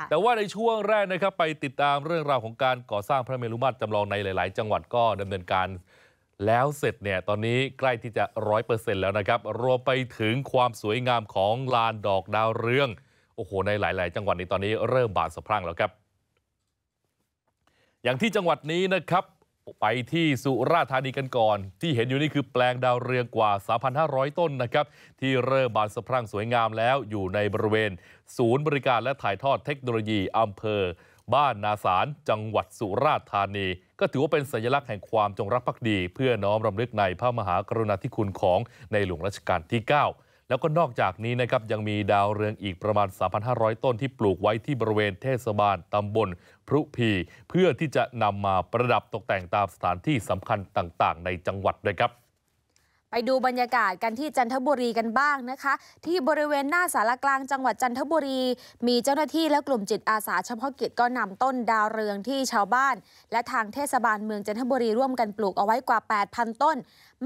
แต่ว่าในช่วงแรกนะครับไปติดตามเรื่องราวของการก่อสร้างพระเมรุมาตรจำลองในหลายๆจังหวัดก็ดำเนินการแล้วเสร็จเนี่ยตอนนี้ใกล้ที่จะ100%แล้วนะครับรวมไปถึงความสวยงามของลานดอกดาวเรืองโอ้โหในหลายๆจังหวัดนี้ตอนนี้เริ่มบานสะพรั่งแล้วครับอย่างที่จังหวัดนี้นะครับไปที่สุราษฎร์ธานีกันก่อนที่เห็นอยู่นี่คือแปลงดาวเรืองกว่า 3,500 ต้นนะครับที่เริ่มบานสะพรั่งสวยงามแล้วอยู่ในบริเวณศูนย์บริการและถ่ายทอดเทคโนโลยีอำเภอบ้านนาสารจังหวัดสุราษฎร์ธานีก็ถือว่าเป็นสัญลักษณ์แห่งความจงรักภักดีเพื่อน้อมรำลึกในพระมหากรุณาธิคุณของในหลวงรัชกาลที่ 9แล้วก็นอกจากนี้นะครับยังมีดาวเรืองอีกประมาณ 3,500 ต้นที่ปลูกไว้ที่บริเวณเทศบาลตำบลพรุพีเพื่อที่จะนำมาประดับตกแต่งตามสถานที่สำคัญต่างๆในจังหวัดด้วยครับไปดูบรรยากาศกันที่จันทบุรีกันบ้างนะคะที่บริเวณหน้าศาลากลางจังหวัดจันทบุรีมีเจ้าหน้าที่และกลุ่มจิตอาสาเฉพาะกิจก็นำต้นดาวเรืองที่ชาวบ้านและทางเทศบาลเมืองจันทบุรีร่วมกันปลูกเอาไว้กว่า 8,000 ต้น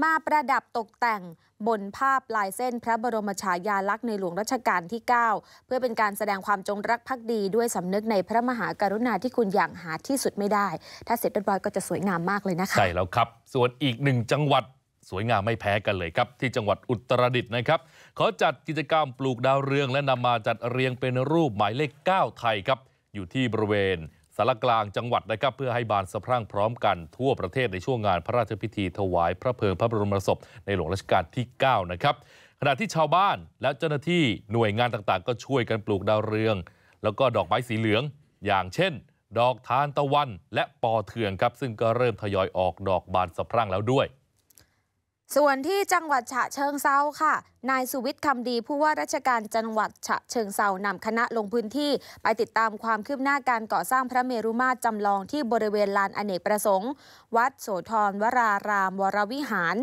มาประดับตกแต่งบนภาพลายเส้นพระบรมฉายาลักษณ์ในหลวงรัชกาลที่ 9เพื่อเป็นการแสดงความจงรักภักดีด้วยสำนึกในพระมหากรุณาธิคุณอย่างหาที่สุดไม่ได้ถ้าเสร็จเรียบร้อยก็จะสวยงามมากเลยนะคะใช่แล้วครับส่วนอีกหนึ่งจังหวัดสวยงามไม่แพ้กันเลยครับที่จังหวัดอุตรดิตถ์นะครับเขาจัดกิจกรรมปลูกดาวเรืองและนำมาจัดเรียงเป็นรูปหมายเลข 9 ไทยครับอยู่ที่บริเวณศาลากลางจังหวัดนะครับเพื่อให้บานสะพรั่งพร้อมกันทั่วประเทศในช่วงงานพระราชพิธีถวายพระเพลิงพระบรมศพในหลวงรัชกาลที่ 9นะครับขณะที่ชาวบ้านและเจ้าหน้าที่หน่วยงานต่างๆก็ช่วยกันปลูกดาวเรืองแล้วก็ดอกไม้สีเหลืองอย่างเช่นดอกทานตะวันและปอเทืองครับซึ่งก็เริ่มทยอยออกดอกบานสะพรั่งแล้วด้วยส่วนที่จังหวัดฉะเชิงเทราค่ะนายสุวิทย์คำดีผู้ว่าราชการจังหวัดฉะเชิงเทรานำคณะลงพื้นที่ไปติดตามความคืบหน้าการก่อสร้างพระเมรุมาตรจำลองที่บริเวณลานอเนกประสงค์วัดโสธรวรารามวรวิหาร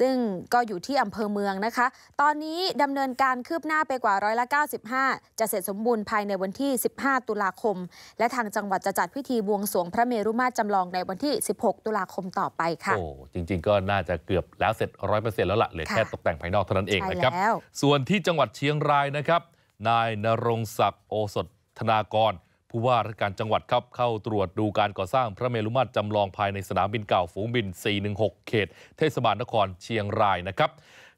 ซึ่งก็อยู่ที่อำเภอเมืองนะคะตอนนี้ดำเนินการคืบหน้าไปกว่า95%จะเสร็จสมบูรณ์ภายในวันที่15ตุลาคมและทางจังหวัดจะจัดพิธีบวงสรวงพระเมรุมาตรจำลองในวันที่16ตุลาคมต่อไปค่ะโอ้จริงๆก็น่าจะเกือบแล้วเสร็จ 100% แล้วล่ะเหลือแค่ตกแต่งภายนอกเท่านั้นเองนะครับส่วนที่จังหวัดเชียงรายนะครับนายณรงค์ศักดิ์โอสถธนากรผู้ว่าราชการจังหวัดครับเข้าตรวจดูการก่อสร้างพระเมรุมาตรจำลองภายในสนามบินเก่าฝูงบิน416เขตเทศบาลนครเชียงรายนะครับ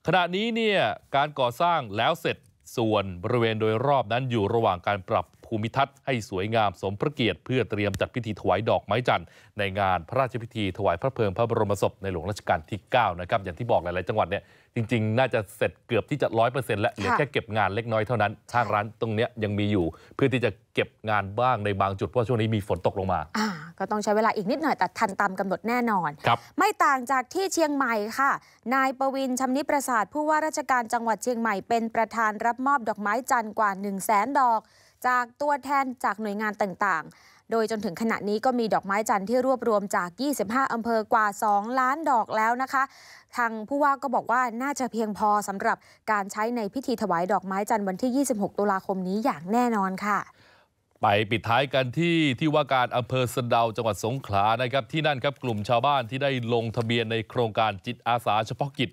ขณะนี้เนี่ยการก่อสร้างแล้วเสร็จส่วนบริเวณโดยรอบนั้นอยู่ระหว่างการปรับภูมิทัศน์ให้สวยงามสมพระเกียรติเพื่อเตรียมจัดพิธีถวายดอกไม้จันทร์ในงานพระราชพิธีถวายพระเพลิงพระบรมศพในหลวงรัชกาลที่ 9นะครับอย่างที่บอกหลายๆจังหวัดเนี่ยจริงๆน่าจะเสร็จเกือบที่จะ 100% แล้วเหลือแค่เก็บงานเล็กน้อยเท่านั้นทางร้านตรงเนี้ยยังมีอยู่เพื่อที่จะเก็บงานบ้างในบางจุดเพราะช่วงนี้มีฝนตกลงมาก็ต้องใช้เวลาอีกนิดหน่อยแต่ทันตามกำหนดแน่นอนไม่ต่างจากที่เชียงใหม่ค่ะนายประวินชำนิประสาทผู้ว่าราชการจังหวัดเชียงใหม่เป็นประธานรับมอบดอกไม้จันทร์กว่า 100,000 ดอกจากตัวแทนจากหน่วยงานต่างๆโดยจนถึงขณะนี้ก็มีดอกไม้จันทร์ที่รวบรวมจาก25อำเภอกว่า2ล้านดอกแล้วนะคะทางผู้ว่าก็บอกว่าน่าจะเพียงพอสำหรับการใช้ในพิธีถวายดอกไม้จันทร์วันที่26ตุลาคมนี้อย่างแน่นอนค่ะไปปิดท้ายกันที่ว่าการอำเภอสะเดาจังหวัดสงขลานะครับที่นั่นครับกลุ่มชาวบ้านที่ได้ลงทะเบียนในโครงการจิตอาสาเฉพาะกิจ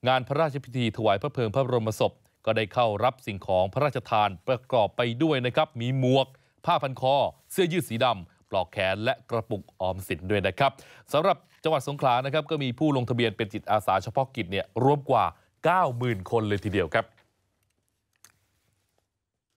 งานพระราชพิธีถวายพระเพลิงพระบรมศพก็ได้เข้ารับสิ่งของพระราชทานประกอบไปด้วยนะครับมีหมวกผ้าพันคอเสื้อยืดสีดำปลอกแขนและกระปุกออมสินด้วยนะครับสำหรับจังหวัดสงขลานะครับก็มีผู้ลงทะเบียนเป็นจิตอาสาเฉพาะกิจเนี่ยรวมกว่า 90,000 คนเลยทีเดียวครับ